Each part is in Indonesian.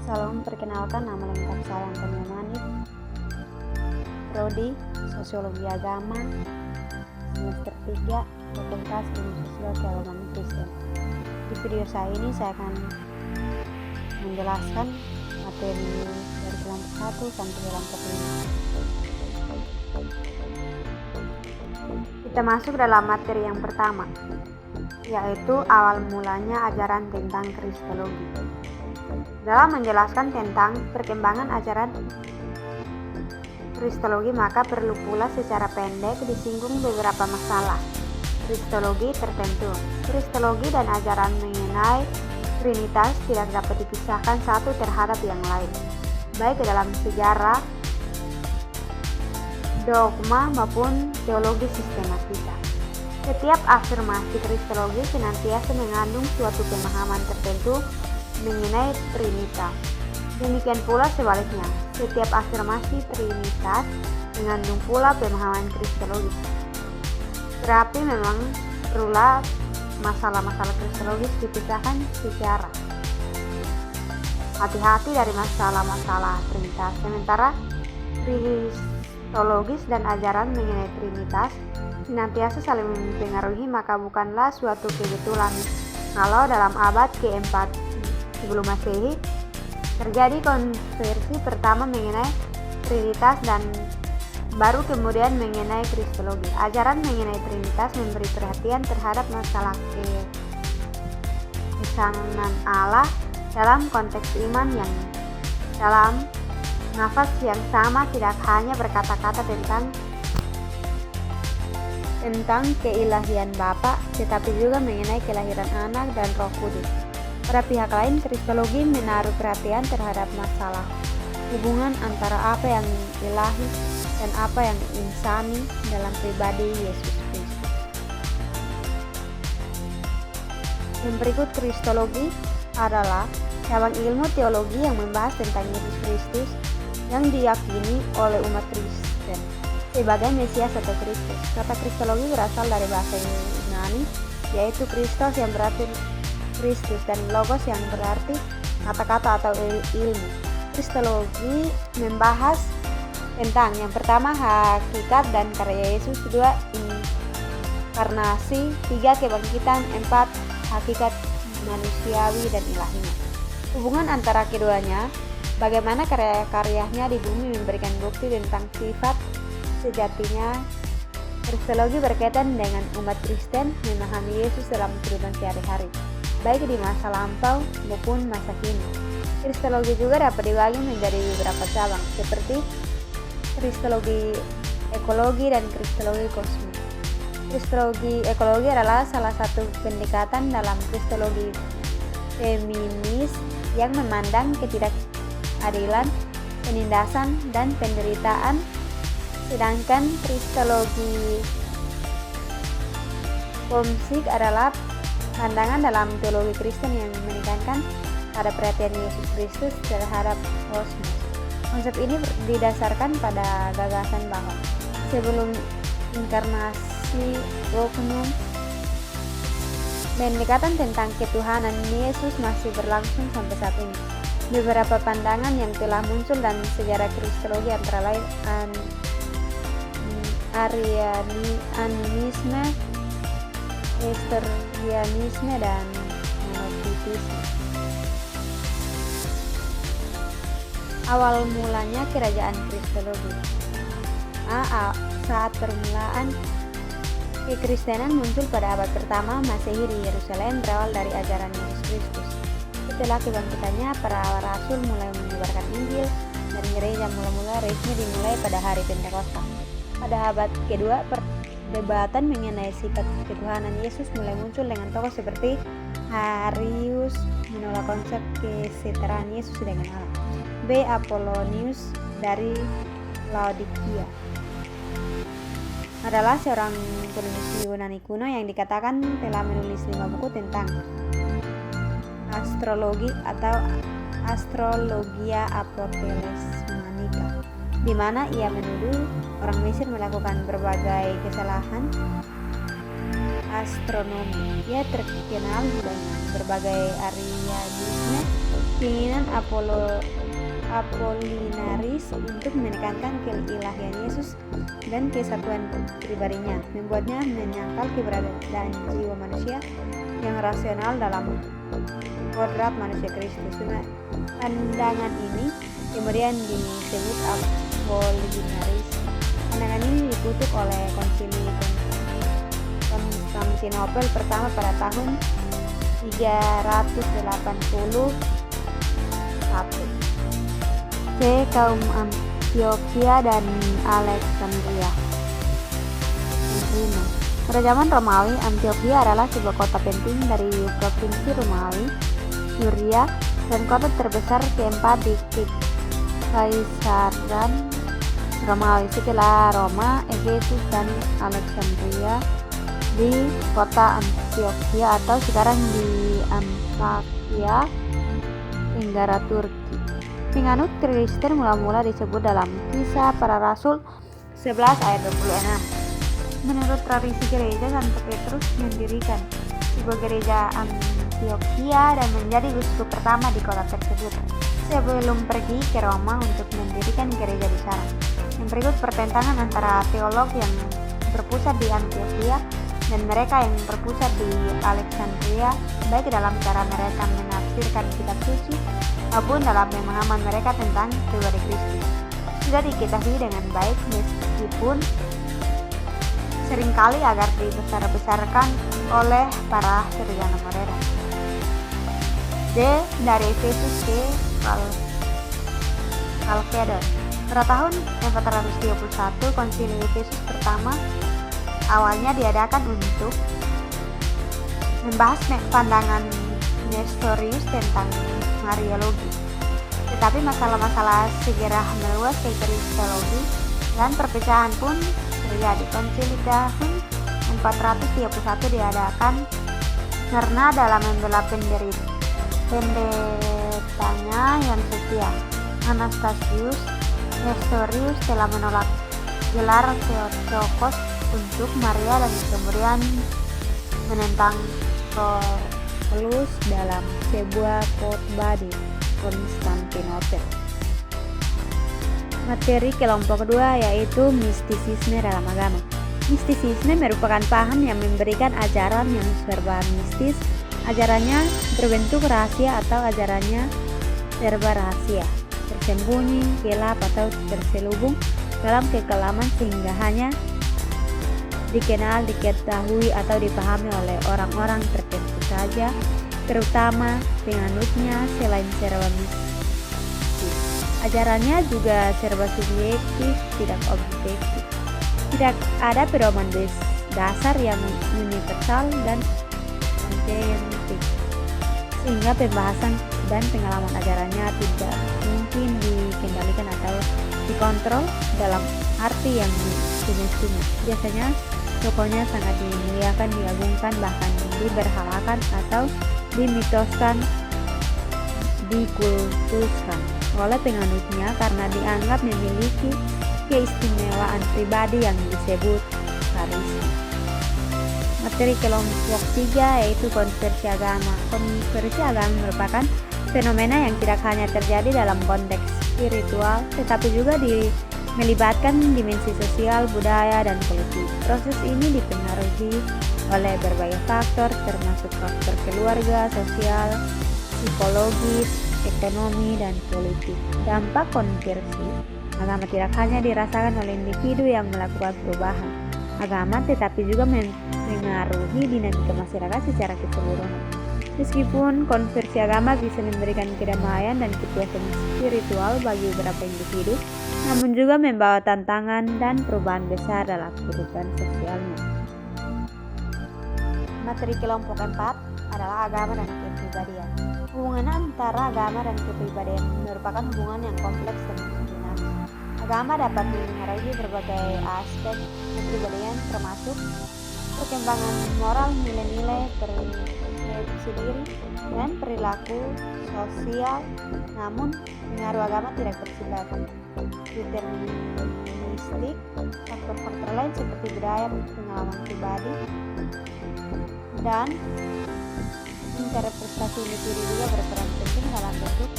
Salam, perkenalkan nama lengkap saya Antonio Manip, Prodi Sosiologi Agama, semester 3, Fakultas Ilmu Sosial Keagamaan Kristen. Di video saya ini saya akan menjelaskan materi dari kelompok 1 sampai kelompok 5. Kita masuk dalam materi yang pertama, yaitu awal mulanya ajaran tentang Kristologi. Dalam menjelaskan tentang perkembangan ajaran Kristologi, maka perlu pula secara pendek disinggung beberapa masalah Kristologi tertentu. Kristologi dan ajaran mengenai Trinitas tidak dapat dipisahkan satu terhadap yang lain, baik dalam sejarah, dogma maupun teologi sistematika. Setiap afirmasi Kristologi senantiasa mengandung suatu pemahaman tertentu mengenai Trinitas. Demikian pula sebaliknya, setiap afirmasi Trinitas mengandung pula pemahaman Kristologis. Tetapi memang perlulah masalah-masalah Kristologis dipisahkan secara hati-hati dari masalah-masalah Trinitas. Sementara Kristologis dan ajaran mengenai Trinitas senantiasa saling mempengaruhi, maka bukanlah suatu kebetulan kalau dalam abad keempat sebelum Masehi terjadi konversi pertama mengenai Trinitas dan baru kemudian mengenai Kristologi. Ajaran mengenai Trinitas memberi perhatian terhadap masalah kesamaan Allah dalam konteks iman yang dalam nafas yang sama, tidak hanya berkata-kata tentang keilahian Bapa, tetapi juga mengenai kelahiran Anak dan Roh Kudus. Pada pihak lain, Kristologi menaruh perhatian terhadap masalah hubungan antara apa yang ilahi dan apa yang insani dalam pribadi Yesus Kristus. Yang berikut, Kristologi adalah cabang ilmu teologi yang membahas tentang Yesus Kristus yang diyakini oleh umat Kristen sebagai Mesias atau Kristus. Kata Kristologi berasal dari bahasa Yunani, yaitu Kristos yang berarti Kristus dan Logos yang berarti kata-kata atau ilmu. Kristologi membahas tentang yang pertama hakikat dan karya Yesus, kedua inkarnasi, tiga kebangkitan, empat hakikat manusiawi dan ilahinya. Hubungan antara keduanya, bagaimana karya-karyanya di bumi memberikan bukti tentang sifat sejatinya. Kristologi berkaitan dengan umat Kristen memahami Yesus dalam kehidupan sehari-hari, baik di masa lampau maupun masa kini. Kristologi juga dapat dibagi menjadi beberapa cabang, seperti Kristologi ekologi dan Kristologi kosmik. Kristologi ekologi adalah salah satu pendekatan dalam Kristologi feminis yang memandang ketidakadilan, penindasan, dan penderitaan, sedangkan Kristologi kosmik adalah pandangan dalam teologi Kristen yang menekankan pada perhatian Yesus Kristus terhadap kosmos. Konsep ini didasarkan pada gagasan bahwa sebelum inkarnasi oknum, pendekatan tentang ketuhanan Yesus masih berlangsung sampai saat ini. Beberapa pandangan yang telah muncul dalam sejarah Kristologi antara lain Arianisme, Nestorianisme, dan Monofitisme. Awal mulanya kerajaan Kristologi. Saat permulaan kekristenan muncul pada abad pertama Masehi di Yerusalem berawal dari ajaran Yesus Kristus. Setelah kebangkitannya, para rasul mulai menyebarkan Injil dan gereja mula-mula resmi dimulai pada hari Pentakosta. Pada abad kedua, perdebatan mengenai sifat ketuhanan Yesus mulai muncul dengan tokoh seperti Arius menolak konsep kesetaraan Yesus dengan Allah, B. Apollonius dari Laodikia adalah seorang penulis Yunani kuno yang dikatakan telah menulis 5 buku tentang astrologi atau Astrologia Apothelesmanica, di mana ia menuduh orang Mesir melakukan berbagai kesalahan astronomi. Ia terkenal dengan berbagai Arianisme, keinginan Apollinaris untuk menekankan keilahian Yesus dan kesatuan pribadinya, membuatnya menyangkal keberadaan jiwa manusia yang rasional dalam kodrat manusia Kristus. Pandangan ini kemudian disebut Apollinaris. Pandangan ini dikutuk oleh Konsili Konstantinopel pertama pada tahun 381. C. Kaum Antioquia dan Alexandria. Pada zaman Romawi, Antioquia adalah sebuah kota penting dari provinsi Romawi, Syria, dan kota terbesar keempat di Kekaisaran Romawi setelah Roma, Efesus, dan Alexandria di kota Antioquia atau sekarang di Antakya, Tenggara Turki. Penganut Kristen mula-mula disebut dalam Kisah Para Rasul 11 ayat 26. Menurut tradisi gereja, Santo Petrus mendirikan sebuah gereja Antioquia dan menjadi uskup pertama di kota tersebut sebelum pergi ke Roma untuk mendirikan gereja di sana. Yang berikut pertentangan antara teolog yang berpusat di Antioquia dan mereka yang berpusat di Alexandria, baik dalam cara mereka menafsirkan kitab suci maupun dalam pemahaman mereka tentang pribadi Kristus, sudah diketahui dengan baik meskipun seringkali agak dibesar-besarkan oleh para sarjana modern. D. Dari Efesus ke Kalkedon. Pada tahun 431, Konsili Efesus pertama awalnya diadakan untuk membahas pandangan Nestorius tentang Mariologi. Tetapi masalah-masalah segera meluas ke Kristologi dan perpecahan pun terjadi. Konsili tahun 431 diadakan karena dalam membela pendetanya yang setia, Anastasius, Nestorius telah menolak gelar Theotokos untuk Maria dan kemudian menentang Paulus dalam sebuah khotbah di Konstantinopel. Materi kelompok kedua yaitu mistisisme dalam agama. Mistisisme merupakan paham yang memberikan ajaran yang serba mistis. Ajarannya berbentuk rahasia atau ajarannya serba rahasia, tersembunyi, gelap atau terselubung dalam kekelaman sehingga hanya dikenal, diketahui atau dipahami oleh orang-orang tertentu saja, terutama penganutnya. Selain serba mistis, ajarannya juga serba subjektif, tidak objektif. Tidak ada pedoman dasar yang universal dan autentik, sehingga pembahasan dan pengalaman ajarannya tidak mungkin dikendalikan atau dikontrol dalam arti yang semestinya. Biasanya tokohnya sangat dimuliakan, diagungkan, bahkan diberhalakan atau dimitoskan, dikultuskan oleh penganutnya karena dianggap memiliki keistimewaan pribadi yang disebut karisma. Materi kelompok 3 yaitu konversi agama. Konversi agama merupakan fenomena yang tidak hanya terjadi dalam konteks spiritual, tetapi juga melibatkan dimensi sosial, budaya, dan politik. Proses ini dipengaruhi oleh berbagai faktor, termasuk faktor keluarga, sosial, psikologis, ekonomi, dan politik. Dampak konversi agama tidak hanya dirasakan oleh individu yang melakukan perubahan agama, tetapi juga mengaruhi dinamika masyarakat secara keseluruhan. Meskipun konversi agama bisa memberikan kedamaian dan kepuasan spiritual bagi beberapa individu, namun juga membawa tantangan dan perubahan besar dalam kehidupan sosialnya. Materi kelompok 4 adalah agama dan kepribadian. Hubungan antara agama dan kepribadian merupakan hubungan yang kompleks dan dinamis. Agama dapat mengaruhi berbagai aspek kepribadian, termasuk perkembangan moral, nilai-nilai, persepsi diri, dan perilaku sosial. Namun, pengaruh agama tidak bersifat deterministik. Faktor-faktor lain seperti budaya, pengalaman pribadi, dan interpretasi individu juga berperan penting dalam bentuk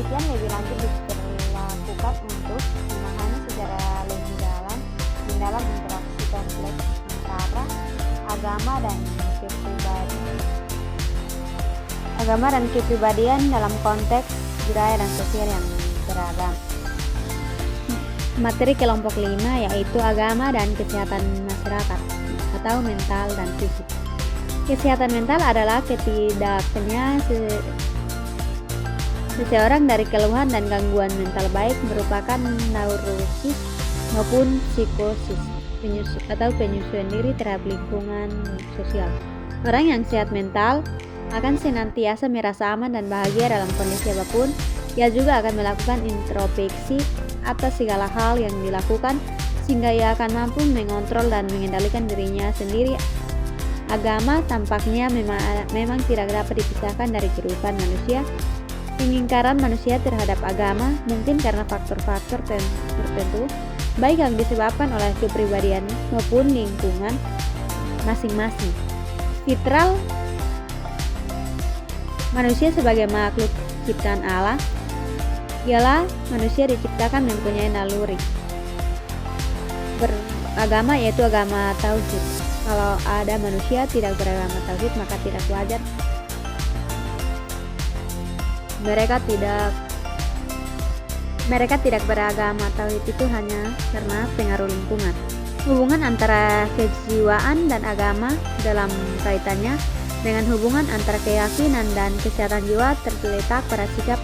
penelitian lebih lanjut dilakukan untuk memahami secara lebih dalam mendalam interaksi kompleks antara agama dan kepribadian dalam konteks budaya dan sosial yang beragam. Materi kelompok 5 yaitu agama dan kesehatan masyarakat atau mental dan fisik. Kesehatan mental adalah ketidaknya seseorang dari keluhan dan gangguan mental baik merupakan neurosis maupun psikosis atau penyesuaian diri terhadap lingkungan sosial. Orang yang sehat mental akan senantiasa merasa aman dan bahagia dalam kondisi apapun. Ia juga akan melakukan introspeksi atas segala hal yang dilakukan sehingga ia akan mampu mengontrol dan mengendalikan dirinya sendiri. Agama tampaknya memang tidak dapat dipisahkan dari kehidupan manusia. Pengingkaran manusia terhadap agama mungkin karena faktor-faktor tertentu, baik yang disebabkan oleh kepribadian maupun lingkungan masing-masing. Fitral manusia sebagai makhluk ciptaan Allah ialah manusia diciptakan mempunyai naluri beragama, yaitu agama tauhid. Kalau ada manusia tidak beragama tauhid, maka tidak wajar mereka tidak beragama tauhid itu hanya karena pengaruh lingkungan. Hubungan antara kejiwaan dan agama dalam kaitannya dengan hubungan antara keyakinan dan kesehatan jiwa terletak pada sikap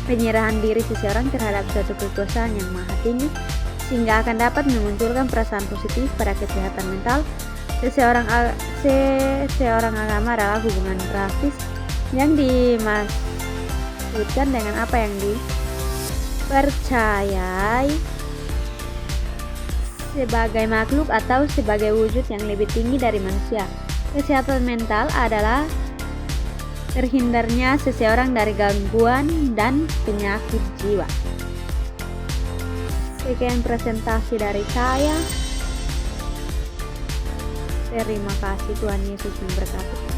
penyerahan diri seseorang terhadap suatu kekuasaan yang maha tinggi, sehingga akan dapat memunculkan perasaan positif pada kesehatan mental. Seseorang agama adalah hubungan praktis yang dimaksudkan dengan apa yang dipercayai sebagai makhluk atau sebagai wujud yang lebih tinggi dari manusia. Kesehatan mental adalah terhindarnya seseorang dari gangguan dan penyakit jiwa. Sekian presentasi dari saya. Terima kasih, Tuhan Yesus memberkati.